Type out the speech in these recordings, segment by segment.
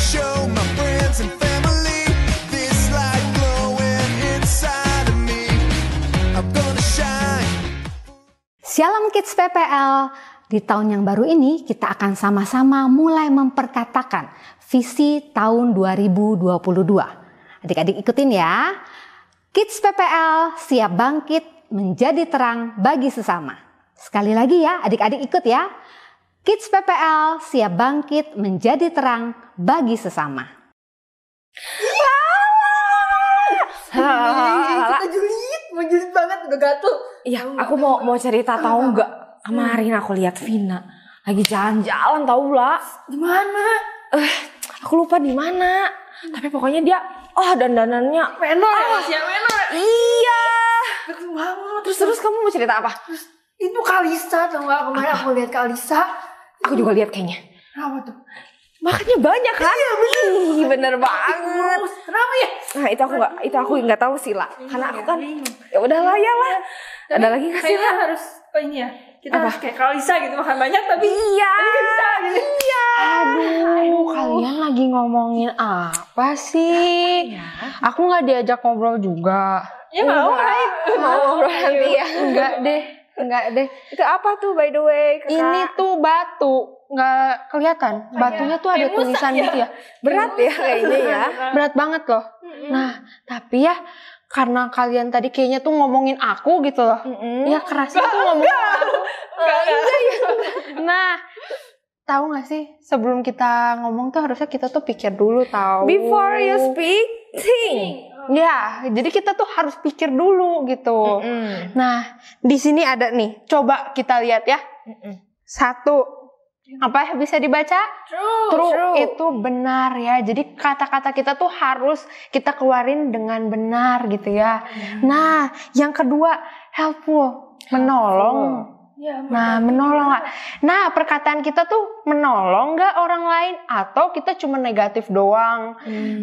show my friends and family this light glowing inside of me. I'm gonna shine. Shalom Kids PPL. Di tahun yang baru ini kita akan sama-sama mulai memperkatakan visi tahun 2022. Adik-adik ikutin ya. Kids PPL siap bangkit menjadi terang bagi sesama. Sekali lagi ya, adik-adik ikut ya. Kids PPL siap bangkit menjadi terang bagi sesama. Kita julid banget, udah gatel. Iya, aku mau cerita, tahu nggak? Kemarin aku lihat Vina lagi jalan-jalan, tahu lah. Di mana? Aku lupa di mana. Tapi pokoknya dia, dandanannya Menor ya, Menor. Iya. Betul banget. Terus kamu mau cerita apa? Itu Kalisa, tau gak? Kemarin aku lihat Kalisa. Aku juga lihat kayaknya. Apa tuh? Makanya banyak kan? Iya bener banget. Kenapa ya? Nah itu aku nggak tahu sih lah. Karena aku kan ya udahlah ya lah. Ada lagi nggak sih lah? Harus ini ya. Kita harus kayak Kalisa gitu, makan banyak tapi iya. bisa gitu. Iya. Aduh, kalian lagi ngomongin apa sih? Aku nggak diajak ngobrol juga. Ya mau Mau nanti ya. Enggak deh. Itu apa tuh by the way? Kakak? Ini tuh batu, nggak kelihatan. Batunya tuh ada tulisan gitu ya. Berat ya kayaknya ya. Berat banget loh. Nah, tapi ya karena kalian tadi kayaknya tuh ngomongin aku gitu loh. Ya kerasnya tuh ngomongin aku. Nah, tahu nggak sih sebelum kita ngomong tuh harusnya kita tuh pikir dulu tahu. Before you speak, think. Ya, jadi kita tuh harus pikir dulu gitu. Nah, di sini ada nih. Coba kita lihat ya. 1. Apa ya bisa dibaca? True. Itu benar ya. Jadi kata-kata kita tuh harus kita keluarin dengan benar gitu ya. Nah, yang kedua helpful, menolong. Ya, Nah, menolong nggak? Nah, perkataan kita tuh menolong nggak orang lain atau kita cuma negatif doang?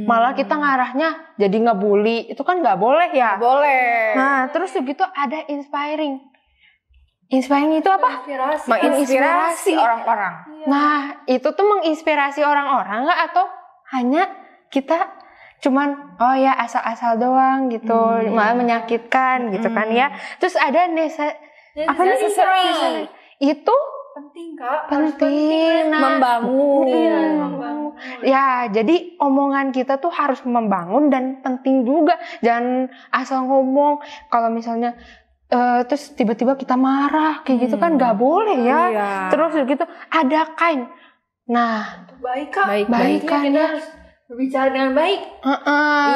Malah kita ngarahnya jadi ngebully. Itu kan nggak boleh ya? Boleh. Nah, terus begitu ada inspiring. Inspiring itu apa? Menginspirasi orang-orang. Nah, itu tuh menginspirasi orang-orang nggak atau hanya kita cuman asal-asal doang gitu, malah menyakitkan gitu kan ya? Terus ada necessary. Itu penting Kak. penting. Nah, Membangun. Membangun. ya, jadi omongan kita tuh harus membangun dan penting juga. Jangan asal ngomong. Kalau misalnya terus tiba-tiba kita marah kayak gitu kan nggak boleh ya. Iya. Terus gitu ada kind. Nah, Baik Kak. Baik, kan, kita ya. harus berbicara dengan baik.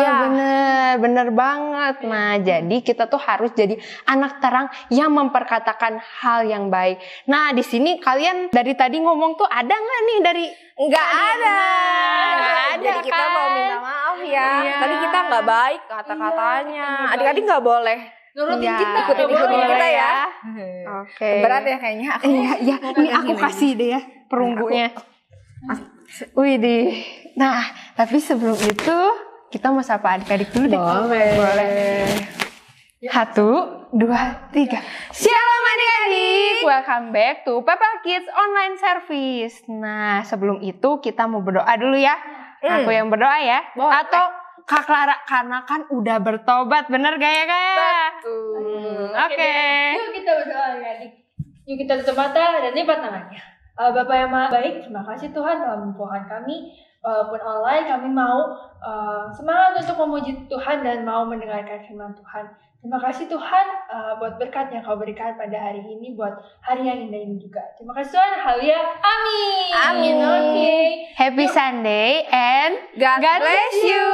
iya bener banget. Nah, jadi kita tuh harus jadi anak terang yang memperkatakan hal yang baik. Nah, di sini kalian dari tadi ngomong tuh ada nggak nih dari Nggak ada. kan? Jadi kita mau minta maaf ya. Iya. Tadi kita nggak baik kata-katanya. Adik-adik nggak boleh. Nurutin Iya, kita. ikutin nggak boleh. kita ya. Oke. Berat ya kayaknya. Iya, ini aku kasih deh ya perunggunya. Widih. Nah, tapi sebelum itu kita mau sapa adik-adik dulu deh. Boleh. 1, 2, 3. Shalom adik-adik, welcome back to Peppa Kids Online Service. Nah, sebelum itu kita mau berdoa dulu ya. Aku yang berdoa ya. Boleh. Atau Kak Clara, karena kan udah bertobat, bener gak ya Kak? Betul. Oke. Yuk kita berdoa adik. Yuk kita tutup mata dan lipat tangannya. Bapak yang maha baik, terima kasih Tuhan telah memampukan kami. Walaupun online, kami mau semangat untuk memuji Tuhan dan mau mendengarkan firman Tuhan. Terima kasih Tuhan buat berkat yang Kau berikan pada hari ini, buat hari yang indah ini juga. Terima kasih Tuhan, haleluya, amin. Amin. Oke. Happy Sunday and God bless you.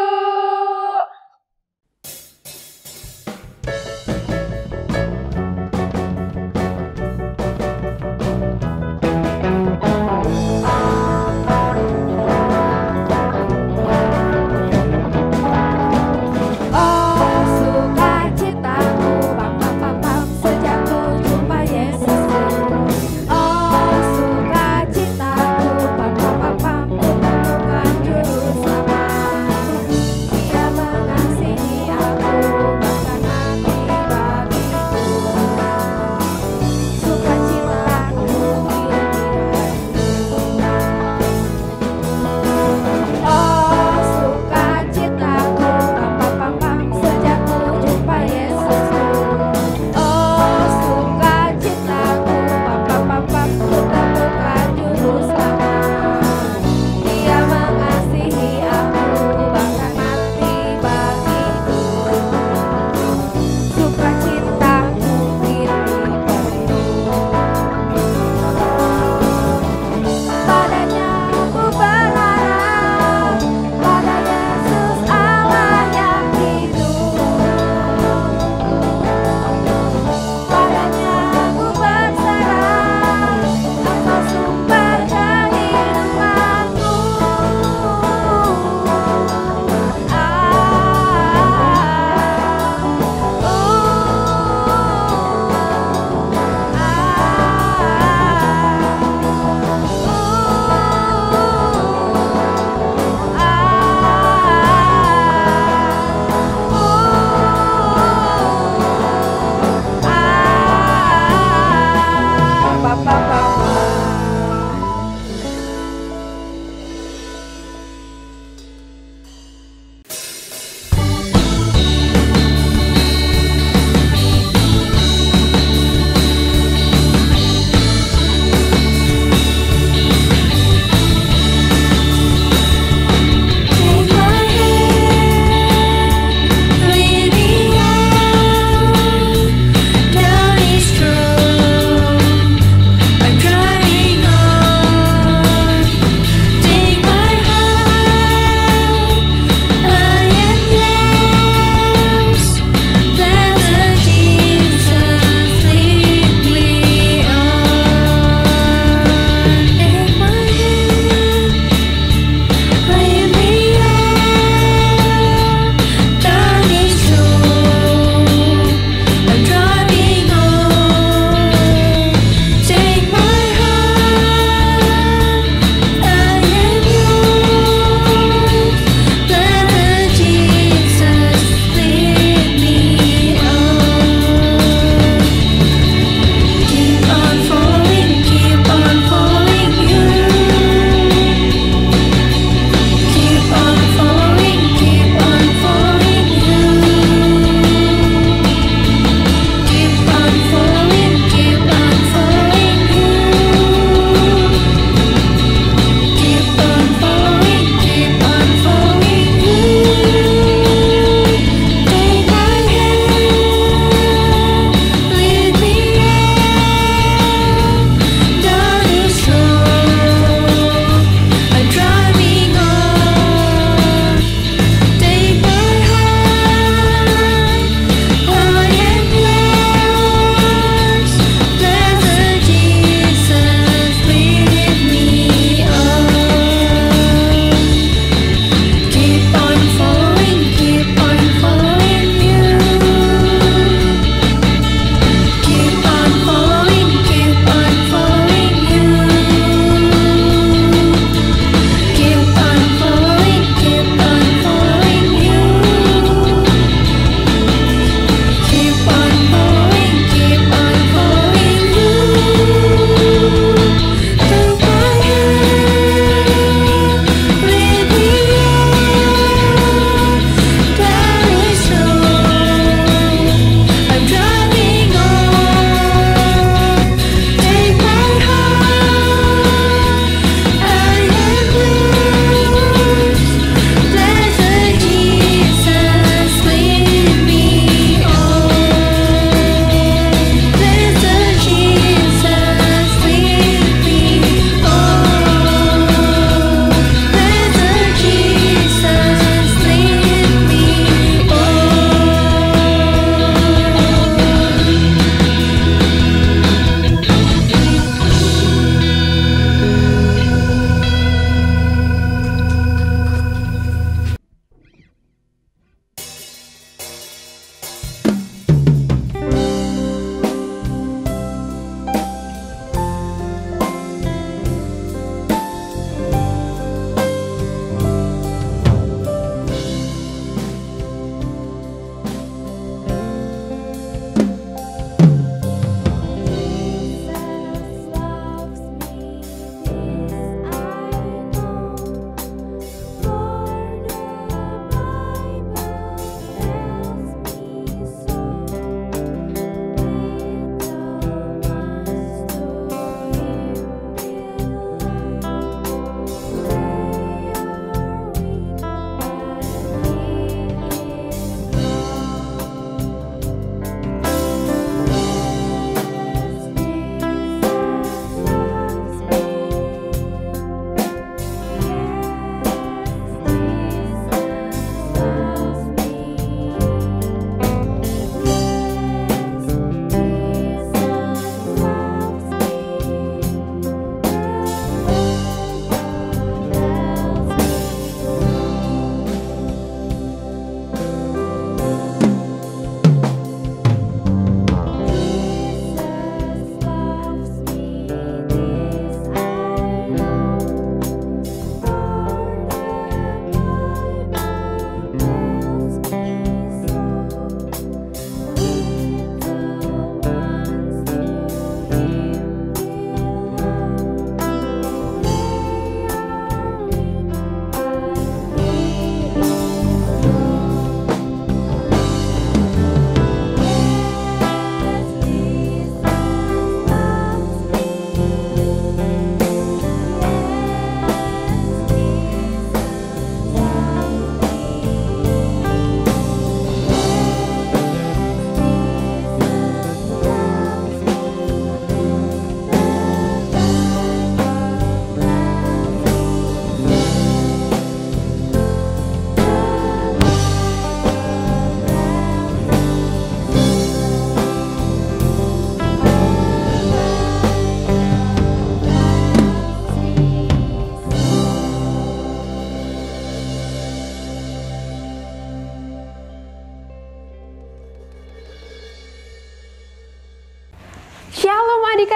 Sukacitaku,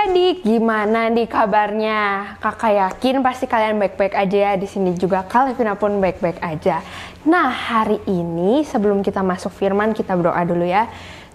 Adik-adik, gimana nih kabarnya? Kakak yakin pasti kalian baik-baik aja ya. Di sini juga Kak Levina pun baik-baik aja. Nah, hari ini sebelum kita masuk firman, kita berdoa dulu ya.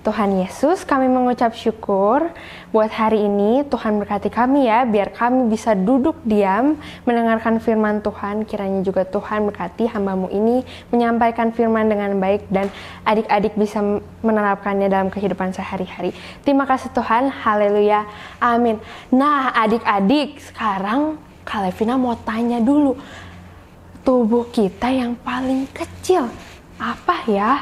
Tuhan Yesus, kami mengucap syukur buat hari ini. Tuhan berkati kami ya, biar kami bisa duduk diam mendengarkan firman Tuhan. Kiranya juga Tuhan berkati hamba-Mu ini menyampaikan firman dengan baik dan adik-adik bisa menerapkannya dalam kehidupan sehari-hari. Terima kasih Tuhan, haleluya, amin. Nah adik-adik, sekarang Kak Levina mau tanya dulu, tubuh kita yang paling kecil apa ya?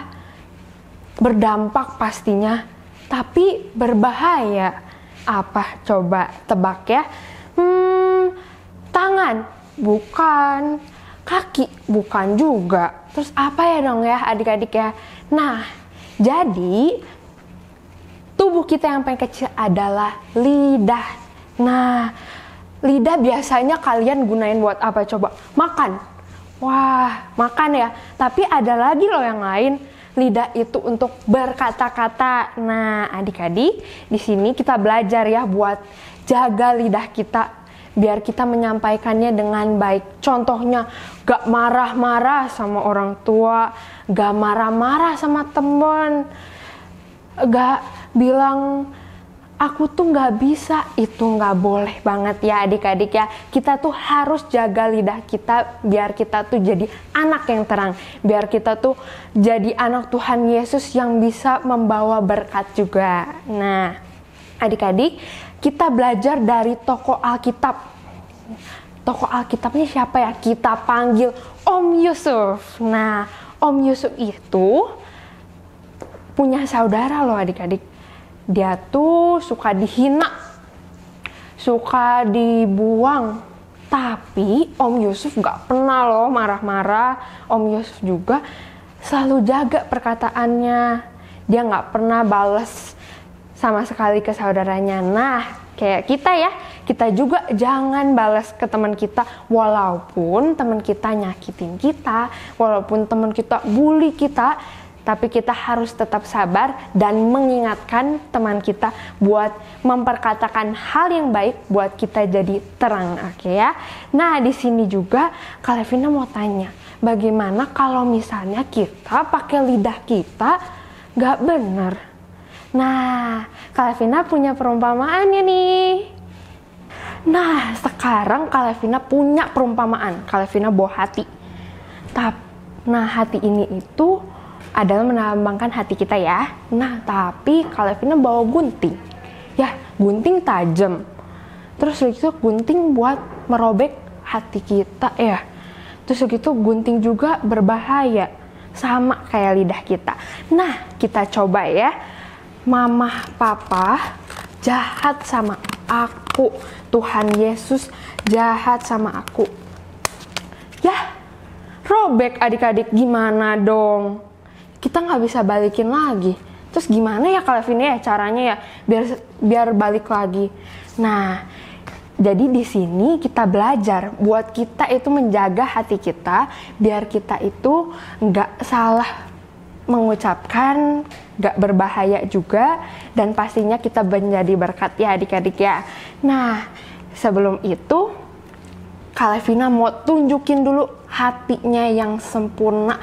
Berdampak pastinya, tapi berbahaya. Apa? Coba tebak ya. Tangan? Bukan. Kaki? Bukan juga. Terus apa ya dong ya adik-adik ya? Nah, jadi tubuh kita yang paling kecil adalah lidah. Nah, lidah biasanya kalian gunain buat apa coba? Makan. Wah, makan ya. Tapi ada lagi loh yang lain. Lidah itu untuk berkata-kata. Nah, adik-adik, di sini kita belajar ya buat jaga lidah kita biar kita menyampaikannya dengan baik. Contohnya, gak marah-marah sama orang tua, gak marah-marah sama temen, gak bilang aku tuh gak bisa, itu gak boleh banget ya adik-adik ya. Kita tuh harus jaga lidah kita biar kita tuh jadi anak yang terang. Biar kita tuh jadi anak Tuhan Yesus yang bisa membawa berkat juga. Nah adik-adik, kita belajar dari tokoh Alkitab. Tokoh Alkitabnya siapa ya? Kita panggil Om Yusuf. Nah Om Yusuf itu punya saudara loh adik-adik. Dia tuh suka dihina, suka dibuang. Tapi Om Yusuf gak pernah loh marah-marah. Om Yusuf juga selalu jaga perkataannya. Dia gak pernah bales sama sekali ke saudaranya. Nah, kayak kita ya, kita juga jangan balas ke teman kita. Walaupun teman kita nyakitin kita, walaupun teman kita bully kita, tapi kita harus tetap sabar dan mengingatkan teman kita buat memperkatakan hal yang baik buat kita jadi terang, oke ya. Nah, di sini juga Kak Levina mau tanya, bagaimana kalau misalnya kita pakai lidah kita nggak bener? Nah, Kak Levina punya perumpamaannya nih. Nah, sekarang Kak Levina punya perumpamaan. Kak Levina bawa hati. Nah, hati ini itu adalah melambangkan hati kita ya. Nah, tapi Kak Levina bawa gunting. Ya, gunting tajam. Terus gitu gunting buat merobek hati kita ya. Terus gitu gunting juga berbahaya. Sama kayak lidah kita. Nah, kita coba ya. Mama, papa jahat sama aku. Tuhan Yesus jahat sama aku. Ya, robek adik-adik, gimana dong? Kita nggak bisa balikin lagi. Terus gimana ya Kak Levina ya caranya ya biar balik lagi. Nah, jadi di sini kita belajar buat kita itu menjaga hati kita biar kita itu nggak salah mengucapkan, nggak berbahaya juga, dan pastinya kita menjadi berkat ya adik-adik ya. Nah, sebelum itu Kak Levina mau tunjukin dulu hatinya yang sempurna.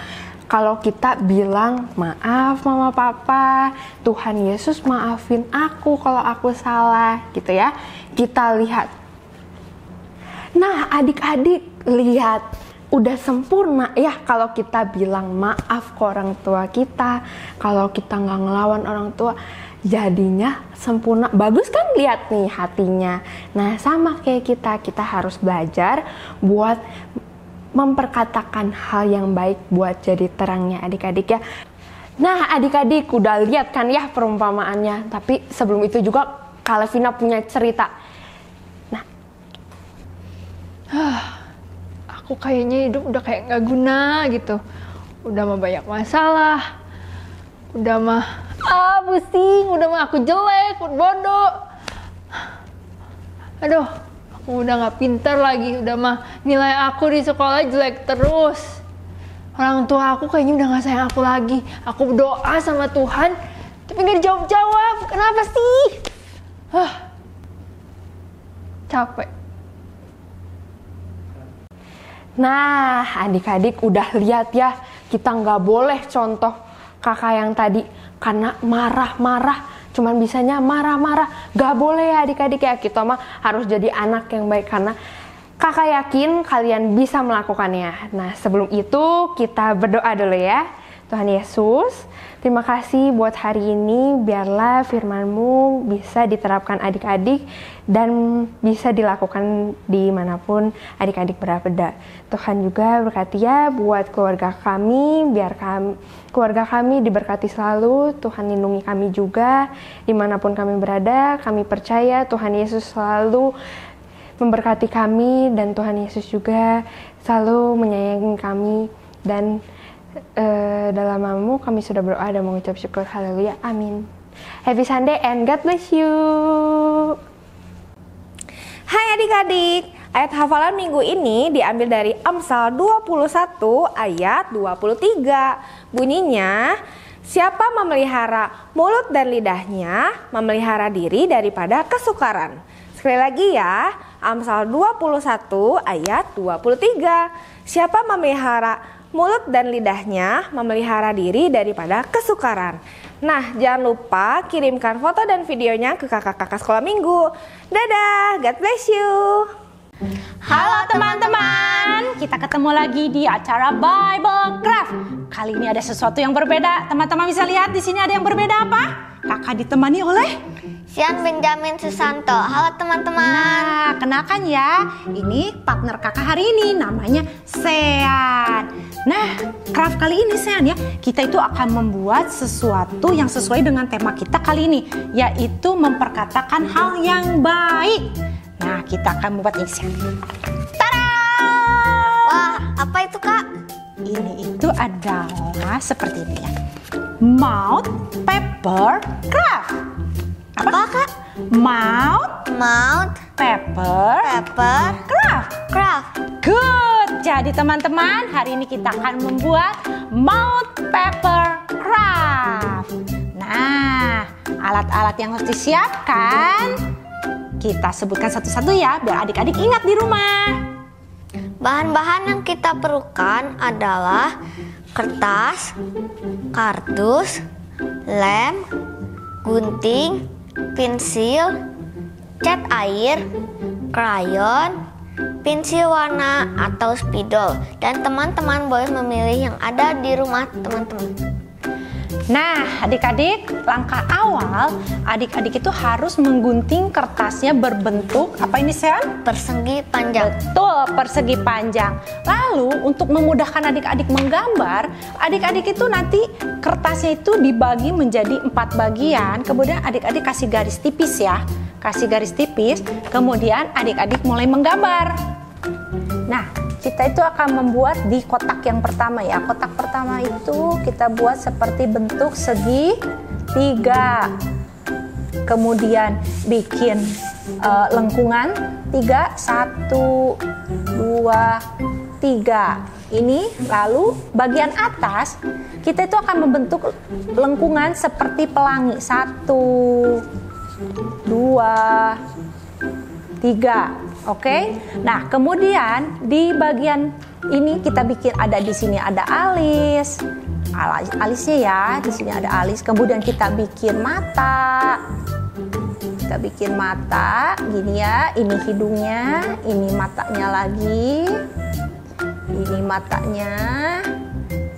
Kalau kita bilang, maaf mama papa, Tuhan Yesus maafin aku kalau aku salah, gitu ya. Kita lihat. Nah adik-adik, lihat. Udah sempurna ya kalau kita bilang maaf ke orang tua kita. Kalau kita nggak ngelawan orang tua, jadinya sempurna. Bagus kan lihat nih hatinya. Nah sama kayak kita harus belajar buat memperkatakan hal yang baik buat jadi terangnya adik-adik ya. Nah adik-adik udah lihat kan ya perumpamaannya. Tapi sebelum itu juga Kak Levina punya cerita. Nah, aku kayaknya hidup udah kayak gak guna gitu. Udah mah banyak masalah. Udah mah pusing. Udah mah aku jelek, bodoh. Aduh, aku udah gak pintar lagi. Udah mah nilai aku di sekolah jelek terus. Orang tua aku kayaknya udah gak sayang aku lagi. Aku berdoa sama Tuhan, tapi gak dijawab-jawab. Kenapa sih? Capek. Nah, adik-adik udah lihat ya, kita nggak boleh contoh kakak yang tadi karena marah-marah. Cuman bisanya marah-marah. Nggak boleh ya adik-adik ya, kita mah harus jadi anak yang baik karena kakak yakin kalian bisa melakukannya. Nah, sebelum itu kita berdoa dulu ya. Tuhan Yesus, terima kasih buat hari ini, biarlah firman-Mu bisa diterapkan adik-adik dan bisa dilakukan dimanapun adik-adik berada. Tuhan juga berkati ya buat keluarga kami, biar keluarga kami diberkati selalu. Tuhan lindungi kami juga dimanapun kami berada. Kami percaya Tuhan Yesus selalu memberkati kami dan Tuhan Yesus juga selalu menyayangi kami. Dan dalam nama-Mu kami sudah berdoa dan mengucap syukur. Haleluya, amin. Happy Sunday and God bless you. Hai adik-adik, ayat hafalan minggu ini diambil dari Amsal 21 ayat 23. Bunyinya, siapa memelihara mulut dan lidahnya, memelihara diri daripada kesukaran. Sekali lagi ya, Amsal 21 ayat 23. Siapa memelihara mulut dan lidahnya, memelihara diri daripada kesukaran. Nah, jangan lupa kirimkan foto dan videonya ke kakak-kakak sekolah minggu. Dadah, God bless you. Halo teman-teman, kita ketemu lagi di acara Bible Craft. Kali ini ada sesuatu yang berbeda. Teman-teman bisa lihat di sini ada yang berbeda apa? Kakak ditemani oleh Sian Benjamin Susanto. Halo teman-teman. Nah, kenalkan ya, ini partner kakak hari ini, namanya Sean. Nah, craft kali ini Sean ya, kita itu akan membuat sesuatu yang sesuai dengan tema kita kali ini, yaitu memperkatakan hal yang baik. Nah, kita akan membuat ini Sean. Tada! Wah, apa itu Kak? Ini itu adalah seperti ini ya. Mouth Pepper Craft. Apa Kak? Mouth Pepper Craft. Good. Jadi teman-teman, hari ini kita akan membuat Mouth Pepper Craft. Nah, alat-alat yang harus disiapkan kita sebutkan satu-satu ya, biar adik-adik ingat di rumah. Bahan-bahan yang kita perlukan adalah kertas, kardus, lem, gunting, pensil, cat air, krayon, pensil warna atau spidol, dan teman-teman boleh memilih yang ada di rumah teman-teman. Nah, adik-adik, langkah awal adik-adik itu harus menggunting kertasnya berbentuk apa ini Sean? Persegi panjang. Betul, persegi panjang. Lalu untuk memudahkan adik-adik menggambar, adik-adik itu nanti kertasnya itu dibagi menjadi 4 bagian. Kemudian adik-adik kasih garis tipis ya, kasih garis tipis. Kemudian adik-adik mulai menggambar. Nah, kita itu akan membuat di kotak yang pertama ya. Kotak pertama itu kita buat seperti bentuk segitiga. Kemudian bikin lengkungan 3, 1, 2, 3. Ini lalu bagian atas kita itu akan membentuk lengkungan seperti pelangi. 1, 2, 3. Oke. Nah, kemudian di bagian ini kita bikin ada di sini ada alis. Alisnya ya, di sini ada alis. Kemudian kita bikin mata. Kita bikin mata gini ya, ini hidungnya, ini matanya lagi. Ini matanya.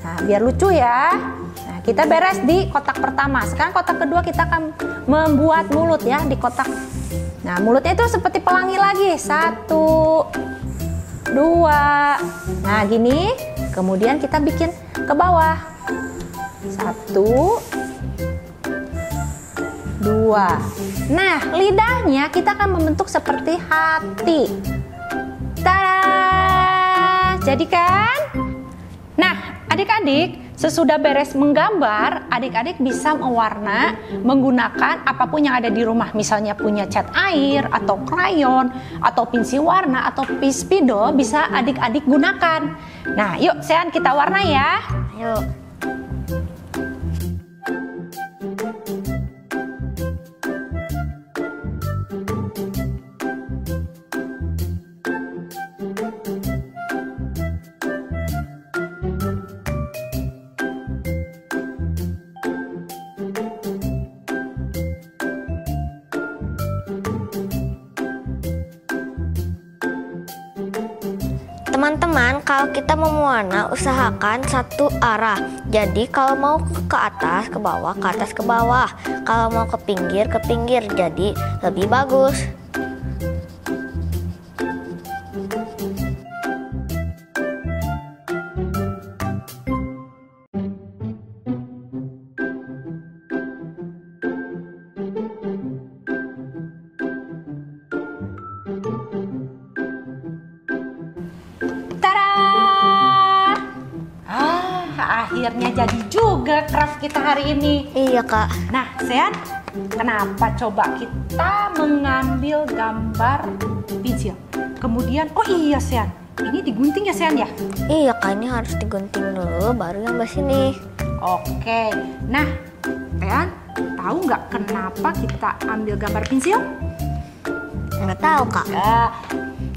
Nah, biar lucu ya. Nah, kita beres di kotak pertama. Sekarang kotak kedua kita akan membuat mulut ya di kotak. Nah, mulutnya itu seperti pelangi lagi. 1, 2. Nah, gini. Kemudian kita bikin ke bawah. 1, 2. Nah, lidahnya kita akan membentuk seperti hati. Tada! Jadi kan? Nah, adik-adik, sesudah beres menggambar, adik-adik bisa mewarna menggunakan apapun yang ada di rumah. Misalnya punya cat air, atau krayon, atau pensil warna, atau spidol, bisa adik-adik gunakan. Nah, yuk Sean kita warna ya. Yuk. Teman-teman, kalau kita mau mewarna, usahakan satu arah. Jadi kalau mau ke atas, ke bawah, ke atas, ke bawah. Kalau mau ke pinggir, jadi lebih bagus. Akhirnya jadi juga craft kita hari ini. Iya, Kak. Nah, Sean, kenapa coba kita mengambil gambar pensil? Kemudian, oh iya Sean, ini digunting ya Sean ya? Iya, Kak, ini harus digunting dulu baru yang bawah sini. Oke, nah Sean, tahu nggak kenapa kita ambil gambar pensil? Nggak tahu, Kak.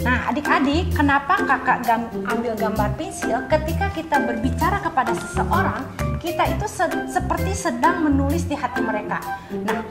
Nah, adik-adik, kenapa kakak ambil gambar pensil? Ketika kita berbicara kepada seseorang, kita itu seperti sedang menulis di hati mereka. Nah,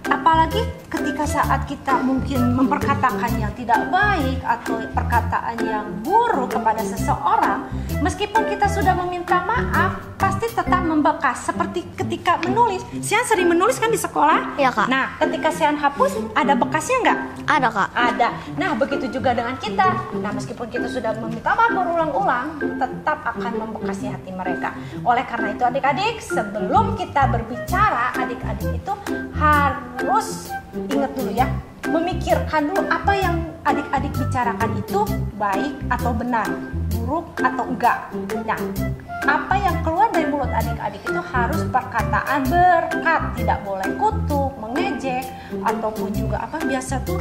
apalagi ketika saat kita mungkin memperkatakan yang tidak baik atau perkataan yang buruk kepada seseorang, meskipun kita sudah meminta maaf, pasti tetap membekas. Seperti ketika menulis, Sian sering menulis kan di sekolah? Iya, Kak. Nah, ketika Sian hapus, ada bekasnya nggak? Ada, Kak. Ada. Nah, begitu juga dengan kita. Nah, meskipun kita sudah meminta maaf berulang-ulang, tetap akan membekas di hati mereka. Oleh karena itu adik-adik, sebelum kita berbicara, adik-adik itu harus ingat dulu ya, memikirkan dulu apa yang adik-adik bicarakan itu baik atau benar, buruk atau enggak. Nah, apa yang keluar dari mulut adik-adik itu harus perkataan berkat, tidak boleh kutuk, mengejek, ataupun juga apa biasa tuh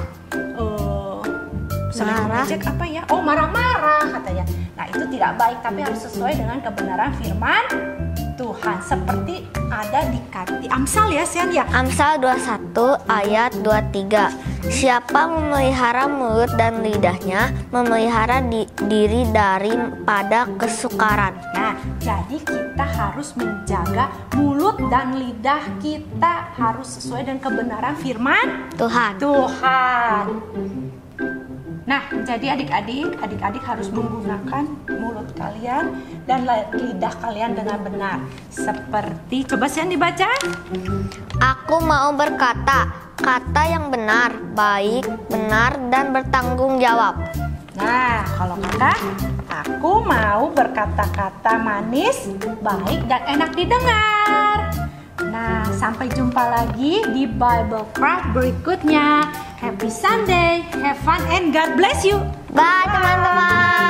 sering mengejek apa ya? Oh, marah-marah katanya. Nah, itu tidak baik, tapi harus sesuai dengan kebenaran firman Tuhan, seperti ada di Amsal ya Sian ya? Amsal 21 ayat 23. Siapa memelihara mulut dan lidahnya, memelihara diri daripada kesukaran. Nah, jadi kita harus menjaga mulut dan lidah kita harus sesuai dengan kebenaran firman Tuhan. Nah, jadi adik-adik harus menggunakan mulut kalian dan lidah kalian dengan benar. Seperti, coba Sian dibaca. Aku mau berkata, kata yang benar, baik, benar, dan bertanggung jawab. Nah, kalau kakak, aku mau berkata-kata manis, baik, dan enak didengar. Nah, sampai jumpa lagi di Bible Craft berikutnya. Happy Sunday, have fun, and God bless you. Bye, teman-teman.